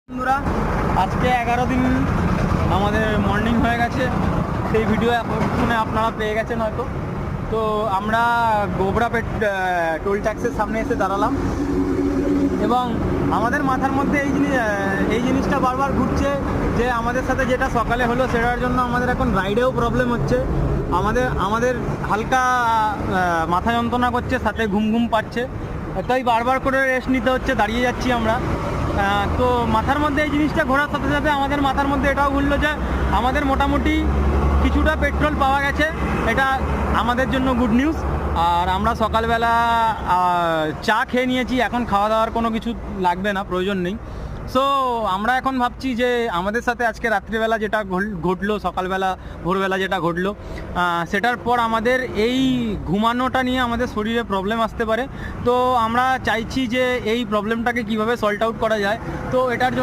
বন্ধুরা, আজকে 11 দিন আমাদের মর্নিং হয়ে গেছে। সেই ভিডিও এখনে আপনারা পেয়ে গেছেন হয়তো। তো আমরা গোবরাপেট টোল ট্যাক্সের সামনে এসে দাঁড়ালাম এবং আমাদের মাথার মধ্যে এই জিনিসটা বারবার ঘুরছে যে আমাদের সাথে যেটা সকালে হলো সেটার জন্য আমাদের এখন রাইডেও প্রবলেম হচ্ছে। আমাদের হালকা মাথা যন্ত্রণা করছে, সাথে ঘুম পাচ্ছে, তাই বারবার করে রেস্ট নিতে হচ্ছে, দাঁড়িয়ে যাচ্ছি আমরা। তো মাথার মধ্যে এই জিনিসটা ঘোরার সাথে সাথে আমাদের মাথার মধ্যে এটাও ঘুরলো যে আমাদের মোটামুটি কিছুটা পেট্রোল পাওয়া গেছে, এটা আমাদের জন্য গুড নিউজ। আর আমরা সকালবেলা চা খেয়ে নিয়েছি, এখন খাওয়া দাওয়ার কোনো কিছু লাগবে না, প্রয়োজন নেই। সো আমরা এখন ভাবছি যে আমাদের সাথে আজকে রাত্রিবেলা যেটা ঘটলো, সকালবেলা ভোরবেলা যেটা ঘটলো, সেটার পর আমাদের এই ঘুমানোটা নিয়ে আমাদের শরীরে প্রবলেম আসতে পারে। তো আমরা চাইছি যে এই প্রবলেমটাকে কিভাবে সল্ট আউট করা যায়। তো এটার জন্য